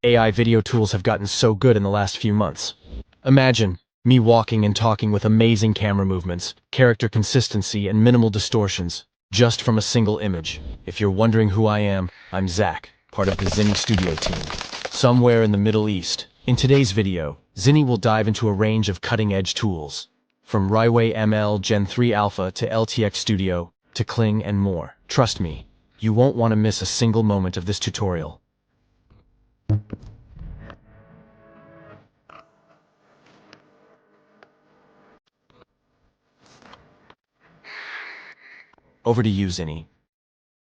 AI video tools have gotten so good in the last few months. Imagine me walking and talking with amazing camera movements, character consistency, and minimal distortions, just from a single image. If you're wondering who I am, I'm Zach, part of the Zinni Studio team, somewhere in the Middle East. In today's video, Zinni will dive into a range of cutting-edge tools, from Raiway ML Gen 3 Alpha to LTX Studio to Kling and more. Trust me, you won't want to miss a single moment of this tutorial. Over to you, Zinni.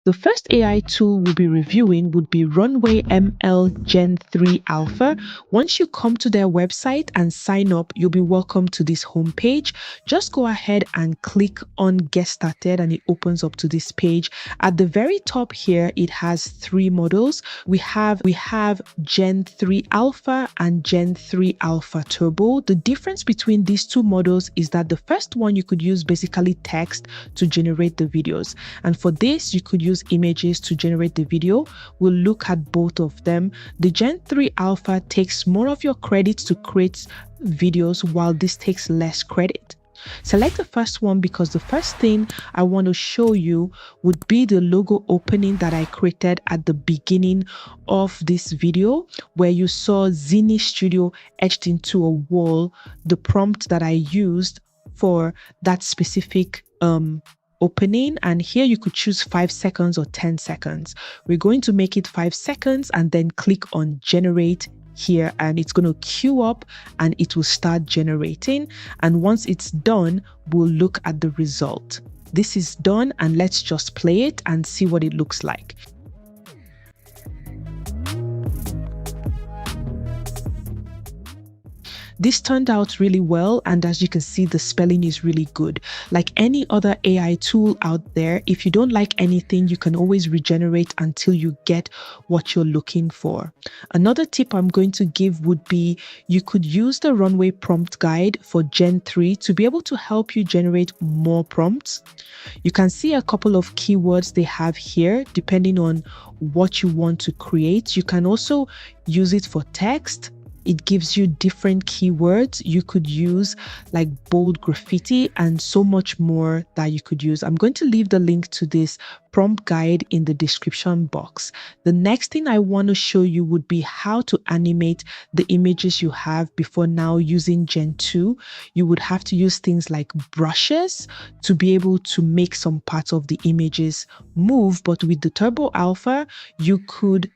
The first AI tool we'll be reviewing would be Runway ML Gen 3 Alpha. Once you come to their website and sign up, you'll be welcome to this homepage. Just go ahead and click on Get Started and it opens up to this page. At the very top here, it has three models. We have Gen 3 Alpha and Gen 3 Alpha Turbo. The difference between these two models is that the first one you could use basically text to generate the videos. And for this, you could use images to generate the video. We'll look at both of them. The Gen 3 Alpha takes more of your credits to create videos, while this takes less credit. Select the first one because the first thing I want to show you would be the logo opening that I created at the beginning of this video, where you saw Zinni Studio etched into a wall, the prompt that I used for that specific opening. And here you could choose 5 seconds or 10 seconds. We're going to make it 5 seconds and then click on generate here, and it's going to queue up and it will start generating. And once it's done, we'll look at the result. This is done, and let's just play it and see what it looks like. This turned out really well, and as you can see, the spelling is really good. Like any other AI tool out there, if you don't like anything, you can always regenerate until you get what you're looking for. Another tip I'm going to give would be you could use the Runway prompt guide for Gen 3 to be able to help you generate more prompts. You can see a couple of keywords they have here depending on what you want to create. You can also use it for text. It gives you different keywords you could use, like bold graffiti and so much more that you could use. I'm going to leave the link to this prompt guide in the description box. The next thing I want to show you would be how to animate the images you have before now using Gen 2. You would have to use things like brushes to be able to make some parts of the images move. But with the Turbo Alpha, you could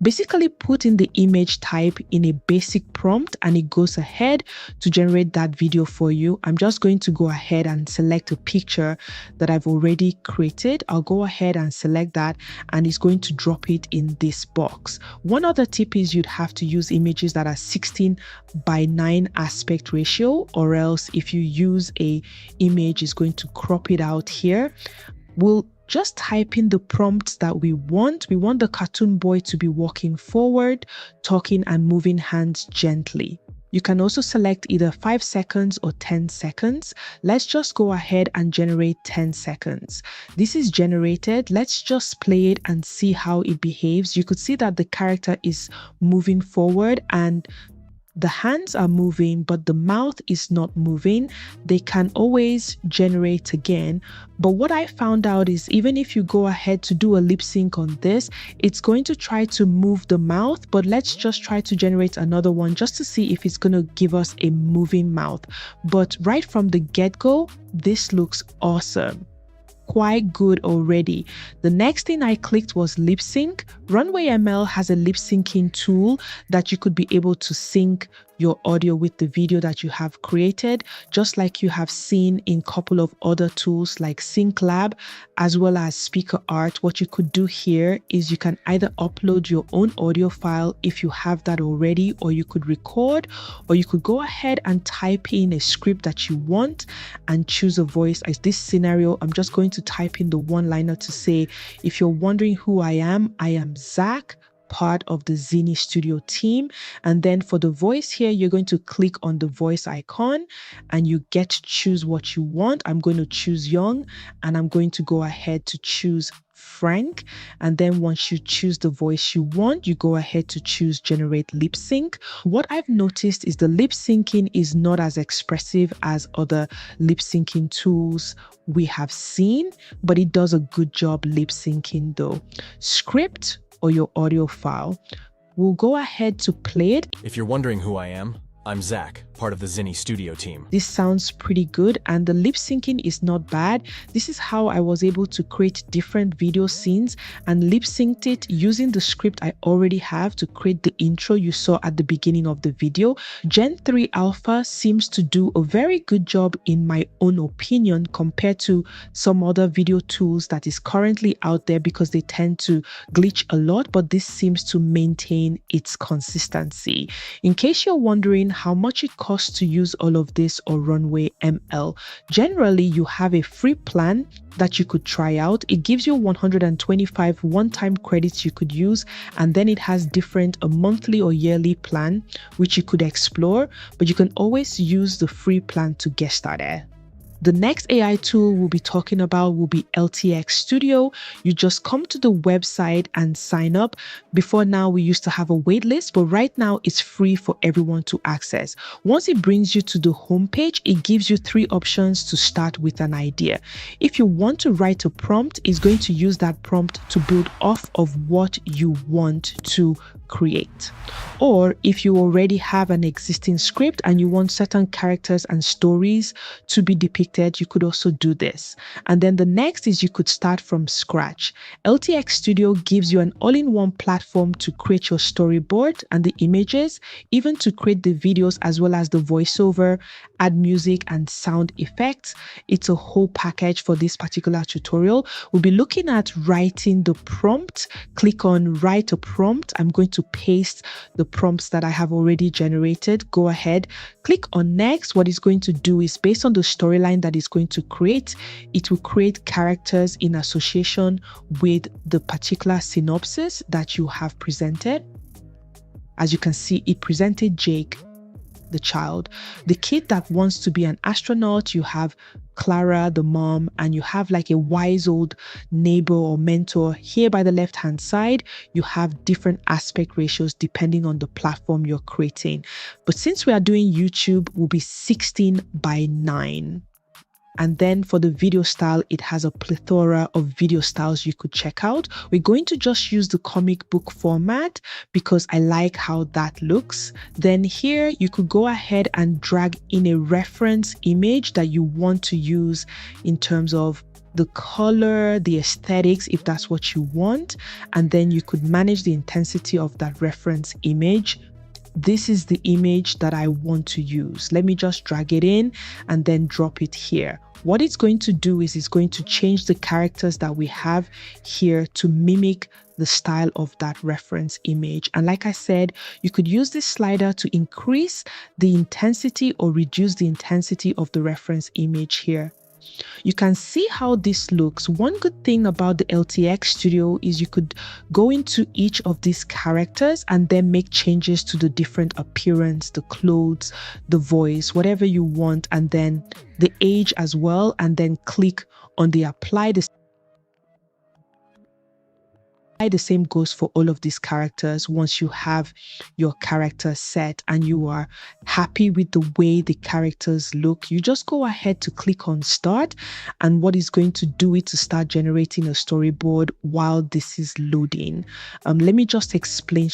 basically put in the image type in a basic prompt and it goes ahead to generate that video for you. I'm just going to go ahead and select a picture that I've already created. I'll go ahead and select that and it's going to drop it in this box. One other tip is you'd have to use images that are 16:9 aspect ratio, or else if you use a image, it's going to crop it out here. We'll just type in the prompts that we want. We want the cartoon boy to be walking forward, talking and moving hands gently. You can also select either 5 seconds or 10 seconds. Let's just go ahead and generate 10 seconds. This is generated. Let's just play it and see how it behaves. You could see that the character is moving forward and the hands are moving, but the mouth is not moving. They can always generate again. But what I found out is even if you go ahead to do a lip sync on this, it's going to try to move the mouth. But let's just try to generate another one just to see if it's going to give us a moving mouth. But right from the get-go, this looks awesome. Quite good already. The next thing I clicked was lip sync. Runway ML has a lip syncing tool that you could be able to sync your audio with the video that you have created, just like you have seen in a couple of other tools like Sync Lab as well as Speaker Art. What you could do here is you can either upload your own audio file if you have that already, or you could record, or you could go ahead and type in a script that you want and choose a voice. As this scenario, I'm just going to type in the one-liner to say, if you're wondering who I am Zach, part of the Zinni Studio team. And then for the voice here, you're going to click on the voice icon and you get to choose what you want. I'm going to choose young and I'm going to go ahead to choose Frank. And then once you choose the voice you want, you go ahead to choose generate lip sync. What I've noticed is the lip syncing is not as expressive as other lip syncing tools we have seen, but it does a good job lip syncing though. Script or your audio file. We'll go ahead to play it. If you're wondering who I am, I'm Zach, part of the Zinni studio team. This sounds pretty good and the lip syncing is not bad. This is how I was able to create different video scenes and lip synced it using the script I already have to create the intro you saw at the beginning of the video. Gen 3 Alpha seems to do a very good job in my own opinion compared to some other video tools that is currently out there because they tend to glitch a lot, but this seems to maintain its consistency. In case you're wondering how much it costs to use all of this or Runway ML, generally you have a free plan that you could try out. It gives you 125 one-time credits you could use, and then it has a monthly or yearly plan which you could explore, but you can always use the free plan to get started. The next AI tool we'll be talking about will be LTX Studio. You just come to the website and sign up. Before now, we used to have a wait list, but right now it's free for everyone to access. Once it brings you to the homepage, it gives you 3 options to start with an idea. If you want to write a prompt, it's going to use that prompt to build off of what you want to create. Or if you already have an existing script and you want certain characters and stories to be depicted, you could also do this. And then the next is you could start from scratch. LTX Studio gives you an all-in-one platform to create your storyboard and the images, even to create the videos as well as the voiceover, add music and sound effects. It's a whole package for this particular tutorial. We'll be looking at writing the prompt. Click on write a prompt. I'm going to paste the prompts that I have already generated. Go ahead, click on next. What it's going to do is, based on the storyline that it's going to create, it will create characters in association with the particular synopsis that you have presented. As you can see, it presented Jake, the child, the kid that wants to be an astronaut. You have Clara, the mom, and you have like a wise old neighbor or mentor. Here by the left hand side, you have different aspect ratios depending on the platform you're creating. But since we are doing YouTube, will be 16:9. And then for the video style, it has a plethora of video styles you could check out. We're going to just use the comic book format because I like how that looks. Then here you could go ahead and drag in a reference image that you want to use in terms of the color, the aesthetics, if that's what you want. And then you could manage the intensity of that reference image. This is the image that I want to use. Let me just drag it in and then drop it here. What it's going to do is it's going to change the characters that we have here to mimic the style of that reference image. And like I said, you could use this slider to increase the intensity or reduce the intensity of the reference image here. You can see how this looks. One good thing about the LTX Studio is you could go into each of these characters and then make changes to the different appearance, the clothes, the voice, whatever you want, and then the age as well, and then click on the apply. The same goes for all of these characters. Once you have your character set and you are happy with the way the characters look, you just go ahead to click on start, and what is going to do it to start generating a storyboard while this is loading. Let me just explain.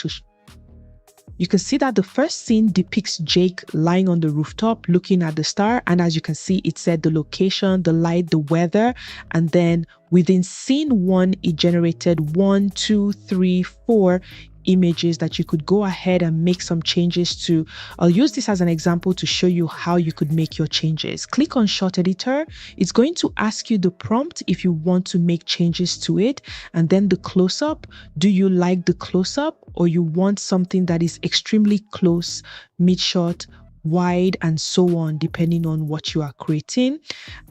You can see that the first scene depicts Jake lying on the rooftop looking at the star, and as you can see, it said the location, the light, the weather, and then within scene 1 it generated 1, 2, 3, 4 images that you could go ahead and make some changes to. I'll use this as an example to show you how you could make your changes. Click on Shot Editor. It's going to ask you the prompt if you want to make changes to it, and then the close-up. Do you like the close-up, or you want something that is extremely close, mid-shot, wide, and so on, depending on what you are creating.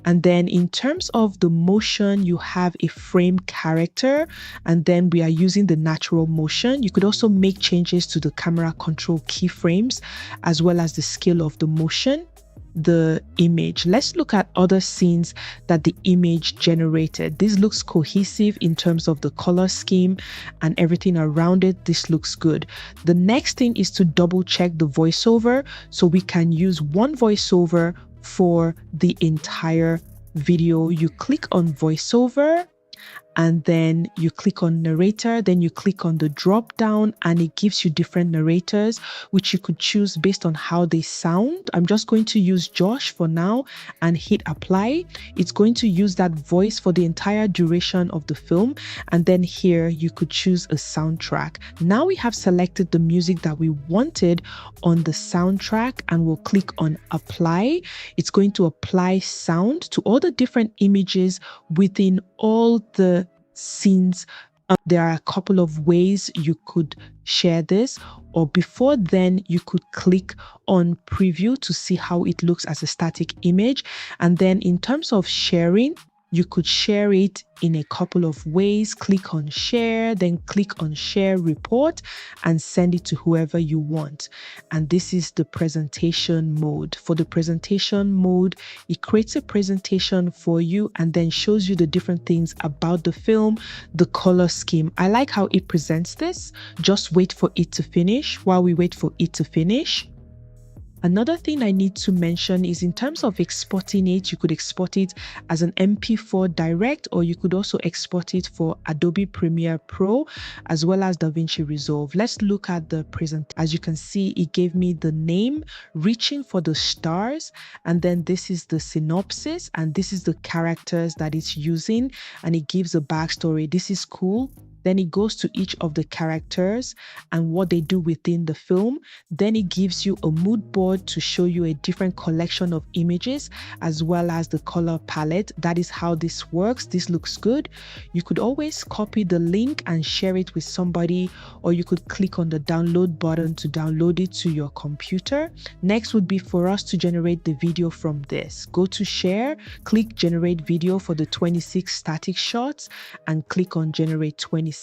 And then in terms of the motion, you have a frame character, and then we are using the natural motion. You could also make changes to the camera control keyframes as well as the scale of the motion. the image. Let's look at other scenes that the image generated. This looks cohesive in terms of the color scheme and everything around it. This looks good. The next thing is to double check the voiceover. So we can use one voiceover for the entire video. You click on voiceover, and then you click on narrator, then you click on the drop down, and it gives you different narrators, which you could choose based on how they sound. I'm just going to use Josh for now and hit apply. It's going to use that voice for the entire duration of the film. And then here you could choose a soundtrack. Now we have selected the music that we wanted on the soundtrack, and we'll click on apply. It's going to apply sound to all the different images within all the scenes. There are a couple of ways you could share this, or before then you could click on preview to see how it looks as a static image. And then in terms of sharing, you could share it in a couple of ways. Click on share, then click on share report and send it to whoever you want. And this is the presentation mode. For the presentation mode, it creates a presentation for you and then shows you the different things about the film, the color scheme. I like how it presents this. Just wait for it to finish. While we wait for it to finish, another thing I need to mention is in terms of exporting it, you could export it as an MP4 direct, or you could also export it for Adobe Premiere Pro as well as DaVinci Resolve. Let's look at the present. As you can see, it gave me the name, Reaching for the Stars, and then this is the synopsis, and this is the characters that it's using, and it gives a backstory. This is cool. Then it goes to each of the characters and what they do within the film. Then it gives you a mood board to show you a different collection of images as well as the color palette. That is how this works. This looks good. You could always copy the link and share it with somebody, or you could click on the download button to download it to your computer. Next would be for us to generate the video from this. Go to share, click generate video for the 26 static shots and click on generate 26.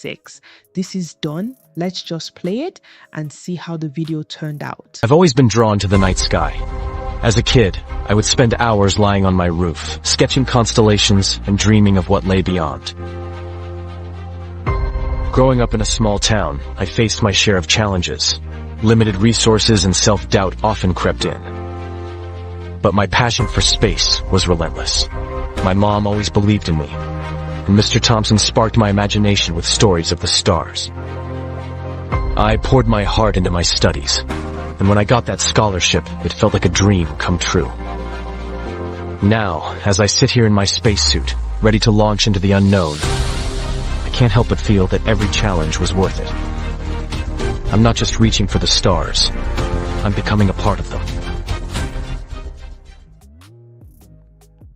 This is done. Let's just play it and see how the video turned out. I've always been drawn to the night sky. As a kid, I would spend hours lying on my roof, sketching constellations and dreaming of what lay beyond. Growing up in a small town, I faced my share of challenges. Limited resources and self-doubt often crept in. But my passion for space was relentless. My mom always believed in me, and Mr. Thompson sparked my imagination with stories of the stars. I poured my heart into my studies, and when I got that scholarship, it felt like a dream come true. Now, as I sit here in my spacesuit, ready to launch into the unknown, I can't help but feel that every challenge was worth it. I'm not just reaching for the stars, I'm becoming a part of them.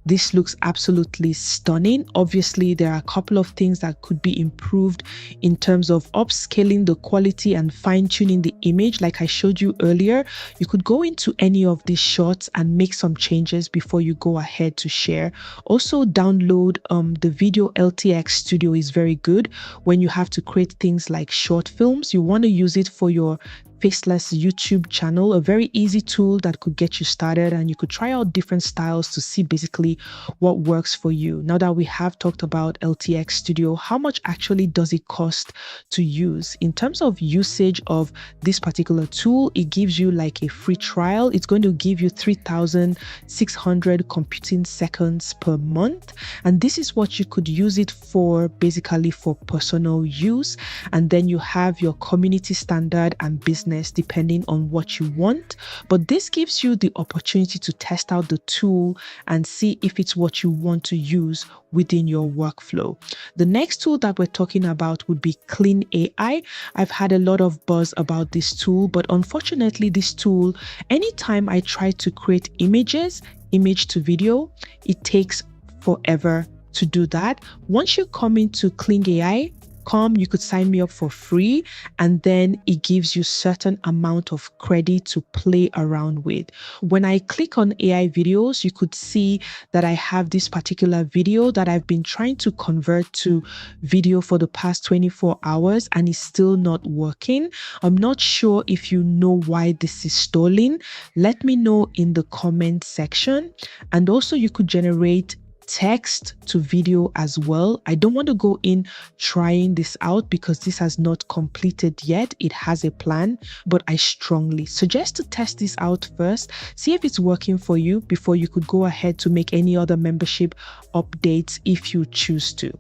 This looks absolutely stunning. Obviously, there are a couple of things that could be improved in terms of upscaling the quality and fine-tuning the image. Like I showed you earlier, you could go into any of these shots and make some changes before you go ahead to share. Also, download the Video LTX Studio is very good when you have to create things like short films. You want to use it for your faceless YouTube channel, a very easy tool that could get you started, and you could try out different styles to see basically what works for you. Now that we have talked about LTX Studio, how much actually does it cost to use? In terms of usage of this particular tool, it gives you like a free trial. It's going to give you 3,600 computing seconds per month, and this is what you could use it for, basically for personal use. And then you have your community standard and business depending on what you want, but this gives you the opportunity to test out the tool and see if it's what you want to use within your workflow. The next tool that we're talking about would be Clean AI. I've had a lot of buzz about this tool, but unfortunately this tool, anytime I try to create images, image to video, it takes forever to do that. Once you come into Clean AI, transcript.com. You could sign me up for free, and then it gives you certain amount of credit to play around with. When I click on AI videos, you could see that I have this particular video that I've been trying to convert to video for the past 24 hours and it's still not working. I'm not sure if you know why this is stalling. Let me know in the comment section. And also you could generate text to video as well. I don't want to go in trying this out because this has not completed yet. It has a plan, but I strongly suggest to test this out first, see if it's working for you before you could go ahead to make any other membership updates if you choose to.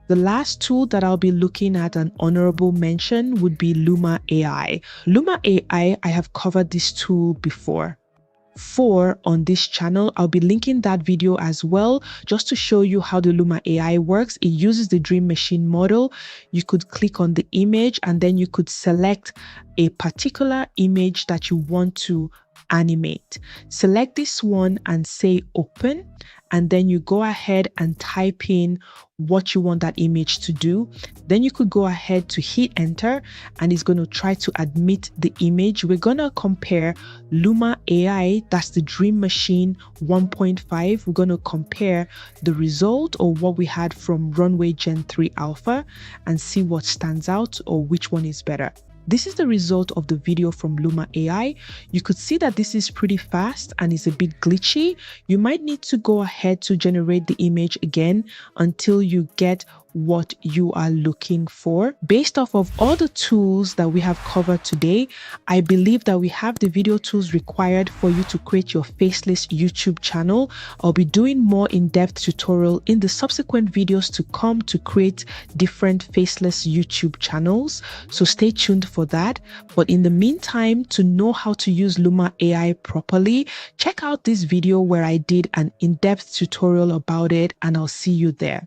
The last tool that I'll be looking at an honorable mention would be Luma AI. Luma AI, I have covered this tool before on this channel. I'll be linking that video as well just to show you how the Luma AI works. It uses the Dream Machine model. You could click on the image and then you could select a particular image that you want to animate. Select this one and say open, and then you go ahead and type in what you want that image to do. Then you could go ahead to hit enter and it's going to try to admit the image. We're going to compare Luma AI, that's the Dream Machine 1.5. We're going to compare the result or what we had from Runway Gen 3 Alpha and see what stands out or which one is better. This is the result of the video from Luma AI. You could see that this is pretty fast and is a bit glitchy. You might need to go ahead to generate the image again until you get what you are looking for. Based off of all the tools that we have covered today, I believe that we have the video tools required for you to create your faceless YouTube channel. I'll be doing more in-depth tutorial in the subsequent videos to come to create different faceless YouTube channels. So stay tuned for that. But in the meantime, to know how to use Luma AI properly, check out this video where I did an in-depth tutorial about it, and I'll see you there.